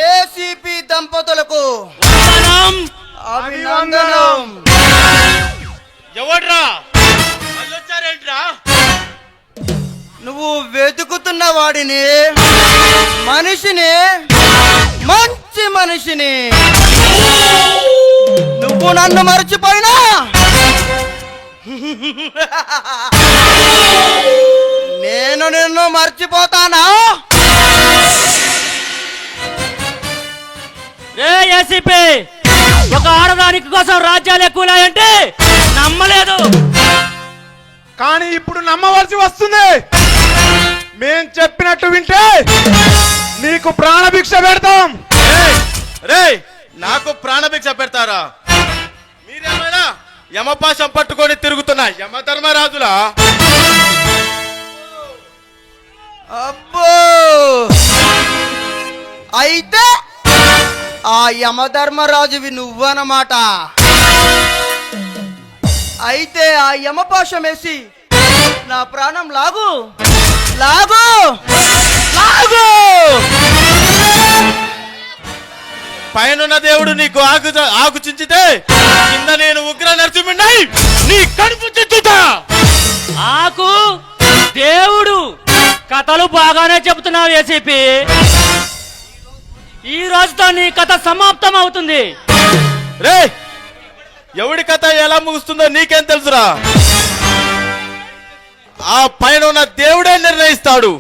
ACP దంపతులకు అభినందనం. ఎవడ్రా వచ్చారేంట్రా? నువ్వు వెతుకుతున్న వాడిని, మనిషిని, మంచి మనిషిని. నువ్వు నన్ను మర్చిపోయినా నేను నిన్ను మర్చిపోతానా? ఏసీపీ, ఒక ఆడదానికి కోసం రాజ్యాలు ఎక్కువలాయంటే నమ్మలేదు, కానీ ఇప్పుడు నమ్మవలసి వస్తుంది. మేం చెప్పినట్టు వింటే నీకు ప్రాణభిక్ష పెడతాం. రేయ్, నాకు ప్రాణభిక్ష పెడతారా? మీరేమైనా యమపాశం పట్టుకొని తిరుగుతున్నా యమధర్మరాజులా? అబ్బో, అయితే ఆ యమధర్మరాజువి నువ్వన్నమాట. అయితే ఆ యమపాశం వేసి నా ప్రాణం లాగు లాగు లాగు. పైనున్న దేవుడు నీకు ఆకు చించితే కింద నేను ఉగ్ర నరసింహుడినై నీ కడుపు చించుతా. ఆకు దేవుడు కథలు బాగానే చెబుతున్నావు ఏసీపీ. ఈ రోజుతో నీ కథ సమాప్తం అవుతుంది. రే, ఎవడి కథ ఎలా ముగుస్తుందో నీకేం తెలుసురా? ఆ పైన ఉన్న దేవుడే నిర్ణయిస్తాడు.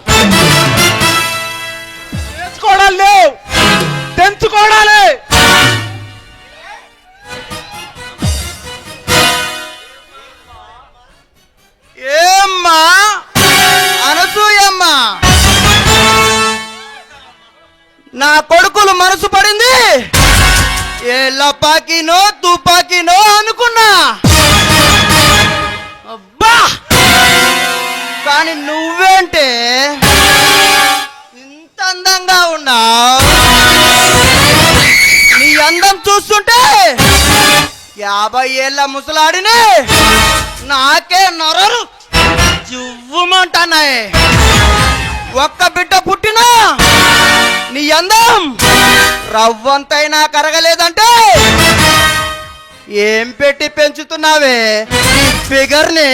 చేసుకోవడాలు లేవు, తెంచుకోవడాలే. ఏమ్మా అనసూయమ్మా, నా కొడుకులు మనసు పడింది. ఏ లపాకినో తుపాకినో అనుకున్నా. అబ్బా, కానీ నువ్వేంటే ఇంత అందంగా ఉన్నావు. నీ అందం చూస్తుంటే 50 ఏళ్ళ ముసలాడిని నాకే నొరలు జువ్వుమంటున్నాయి. ఒక్క బిడ్డ పుట్టినా నీ అందం రవ్వంతైనా కరగలేదంటే ఏం పెట్టి పెంచుతున్నావే నీ ఫిగర్ని?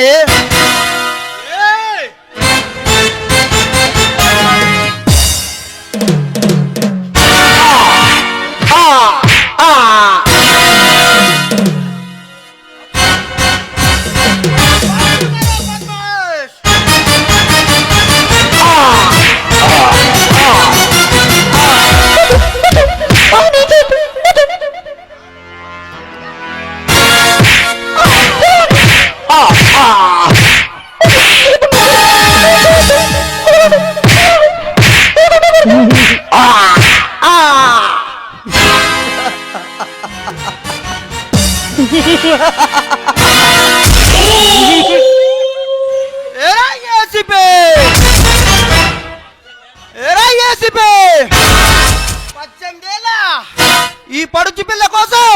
ఈ పడుచు పిల్ల కోసం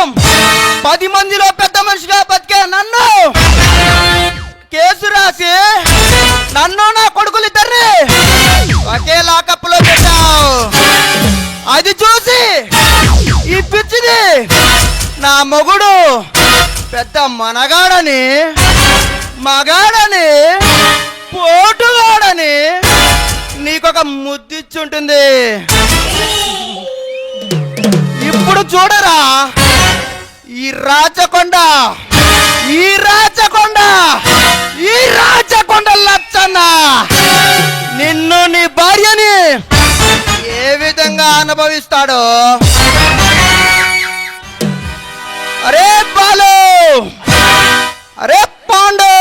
10 మందిలో పెద్ద మనిషిగా బతికే నన్ను కేసు రాసి నన్ను నా కొడుకులిద్దరిని ఒకే లాకప్లో పెట్టావు. అది చూసి ఈ పిచ్చిది నా మొగుడు పెద్ద మగాడని పోటుగాడని నీకొక ముద్దిచ్చుంటుంది. ఇప్పుడు చూడరా, ఈ రాచకొండ లచ్చన్న నిన్ను నీ భార్యని ఏ విధంగా అనుభవిస్తాడో. అరే బాలు, అరే పాండు,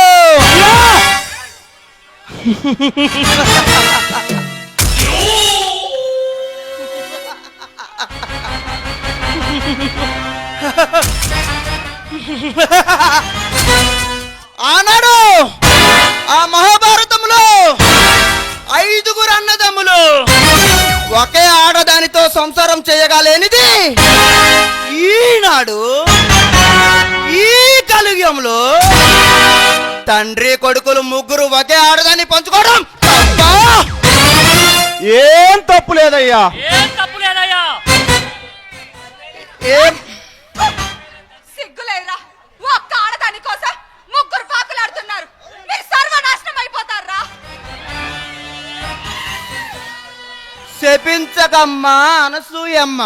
ఆనాడు ఆ మహాభారతంలో 5 అన్నదమ్ములు ఒకే ఆడదానితో సంసారం చేయగలేనిది ఈనాడు ఈ కలియుగంలో తండ్రి కొడుకులు ముగ్గురు ఒకే ఆడదాన్ని పంచుకోవడం తప్పా? ఏం తప్పు లేదయ్యా. ఏం తప్పు లేదయ్యా. ఏం సిగ్గులేదురా, ఒక్క ఆడదాని కోసం ముగ్గురు పాకులాడుతున్నారు. మీరు సర్వనాశనం అయిపోతారా? శపించకమ్మా అనసూయమ్మ.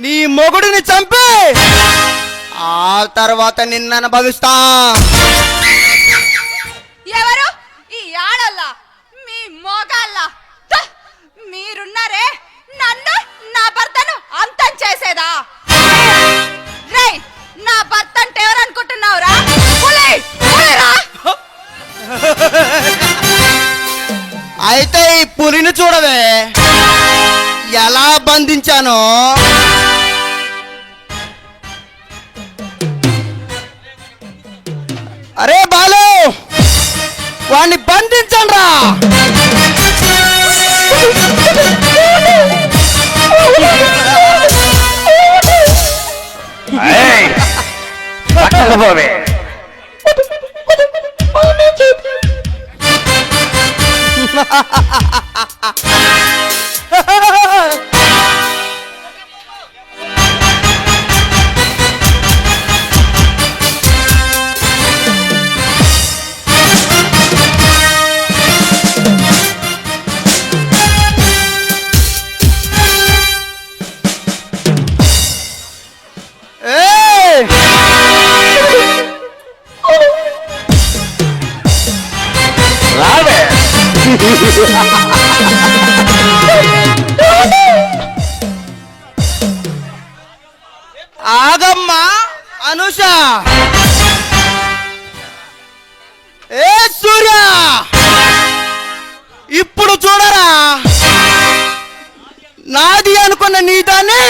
నీ మొగుడిని చంపి ఆ తర్వాత నిన్ను అనుభవిస్తా. ఎవరు ఈ ఆడల్ల? మీ మోగాళ్ళ? మీరున్నారే నన్ను నా భర్తను అంతం చేసేదా? రేయ్, నా భర్త అంటే ఎవరు అనుకుంటున్నావురా? పులిరా? అయితే ఈ పులిని చూడవే ఎలా బంధించానో. అరే బాలు, వాణ్ణి బంధించండ్రా. ఆగమ్మా అనుష. ఏ సూర్య, ఇప్పుడు చూడరా, నాది అనుకున్న నీ దాన్ని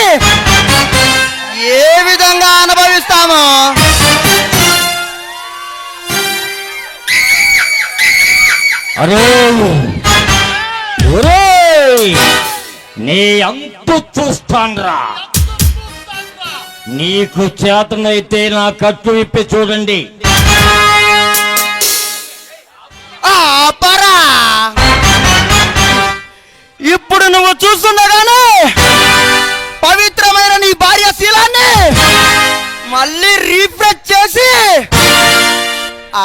ఏ విధంగా అనుభవిస్తామో. అరే ఒరేయ్, నీ అంతు చూస్తాన్రా. నీకు చేతనైతే నా కట్టు విప్పి చూడండి. ఆపరా, ఇప్పుడు నువ్వు చూస్తుండగానే పవిత్రమైన నీ భార్య శీలాన్ని మళ్ళీ రీఫ్రెష్ చేసి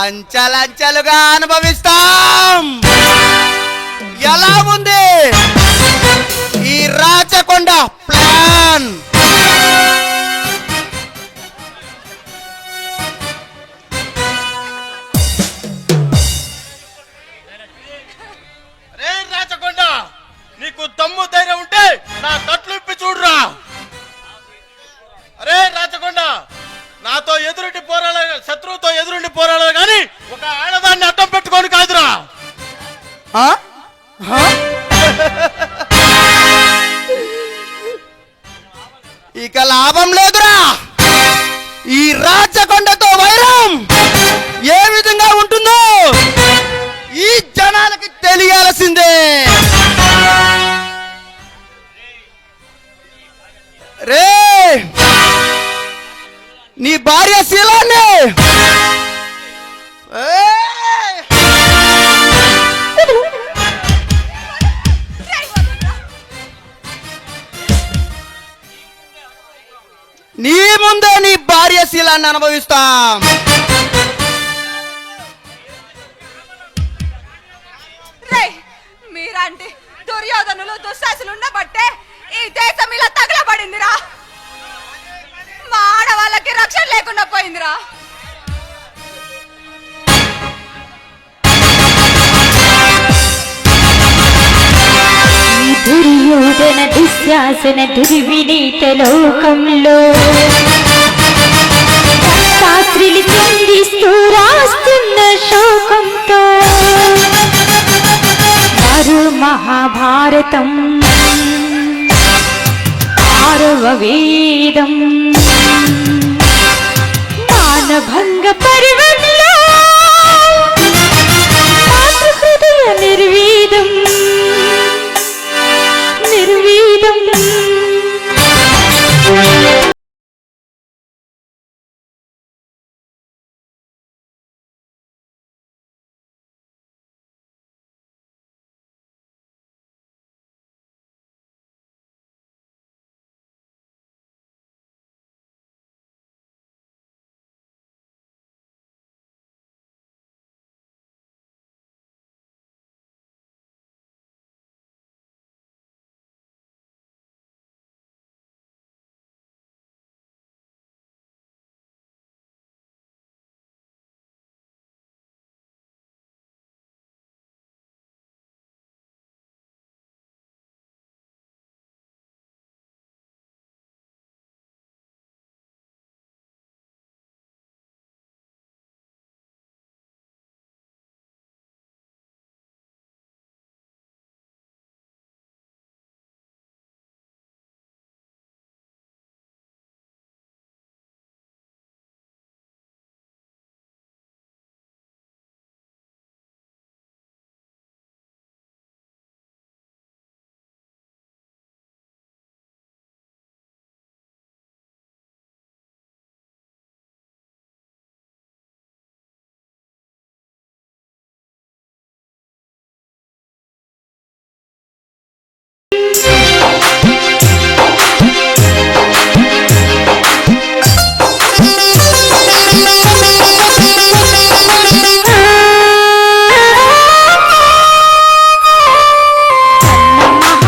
అంచెలంచెలుగా అనుభవిస్తాం. ఎలా ఉంది ఈ రాచకొండ ప్లాన్? రే రాచకొండ, నీకు దమ్ము ధైర్యం ఉంటే నా తట్లు ఇప్పి చూడురా. అరే రాచకొండ, నాతో ఎదురుండి పోరాడాలి, శత్రువుతో ఎదురుండి పోరాడాలి, కానీ ఒక ఆడదాన్ని అడ్డం పెట్టుకొని కాదురా. ఆ? ఆ? ఇక లాభం లేదురా. ఈ రాచకొండతో వైరం ఏ విధంగా ఉంటుందో ఈ జనాలకి తెలియాల్సిందే. రే, నీ భార్య శీలాన్ని నీ ముందే నీ భార్య శీలాన్ని అనుభవిస్తాం. మీరంటే దుర్యోధనులు దుశ్శాసులు ఉండబట్టే ఈ దేశం ఇలా తగలబడిందిరా. మా ఆడవాళ్ళకి రక్షణ లేకుండా పోయిందిరా. దుర్యోధన దుశ్శాసన దుర్వినీత లోకంలో శాస్త్రిని చిందిస్తూ రాస్తున్న శోకంతో మరు మహాభారతం 6వ వేదం మానభంగ పర్వంలో మాతృహృదయ నిర్వీదం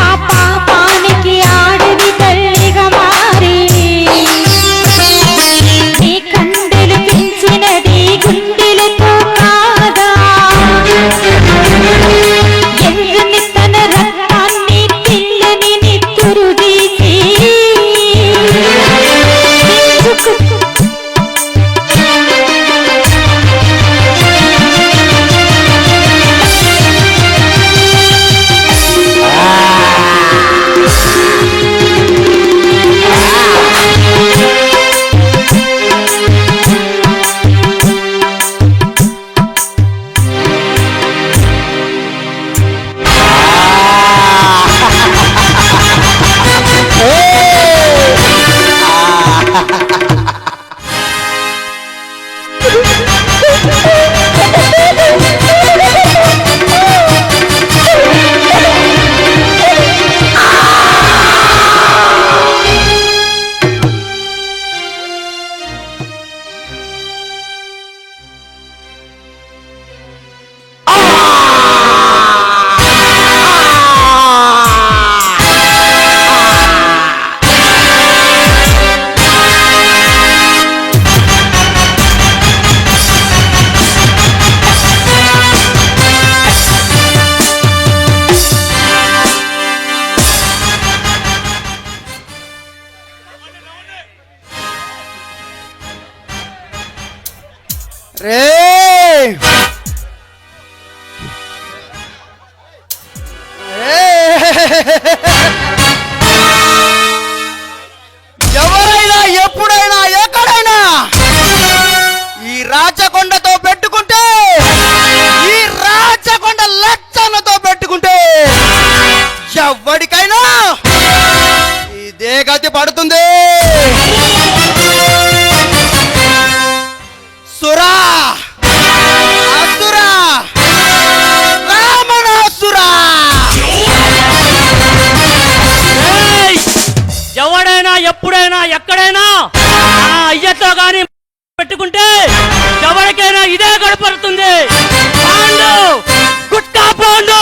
మహాపాపానికి ఆడది తల్లిగా మారి నీ కండెలు పెంచినది గుండెలతో కాదా ఎర్రని తన రక్తాన్ని పిల్లని నిత్తురు తీసి రే ఎవరైనా ఎప్పుడైనా ఎక్కడైనా ఈ రాచకొండతో పెట్టుకుంటే ఈ రాచకొండ లచ్చన్నతో పెట్టుకుంటే ఎవరికైనా ఇదే గతి పడుతుంది. సురా అసురా రామణాసురా ఎవడైనా ఎప్పుడైనా ఎక్కడైనా ఆ అయ్యతో గాని పెట్టుకుంటే ఎవరికైనా ఇదే గడపడుతుంది. పాండు గుట్కా పాండు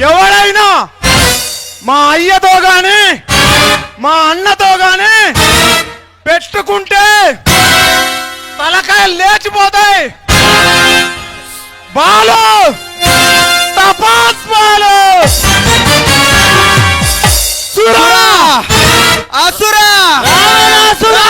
ఎవడైనా మా అయ్యతో గాని మా అన్నతో గాని పెట్టుకుంటే తలకాయలు లేచిపోతాయి. బాలు తపాస్ బాలు సురా అసురా రావణాసురా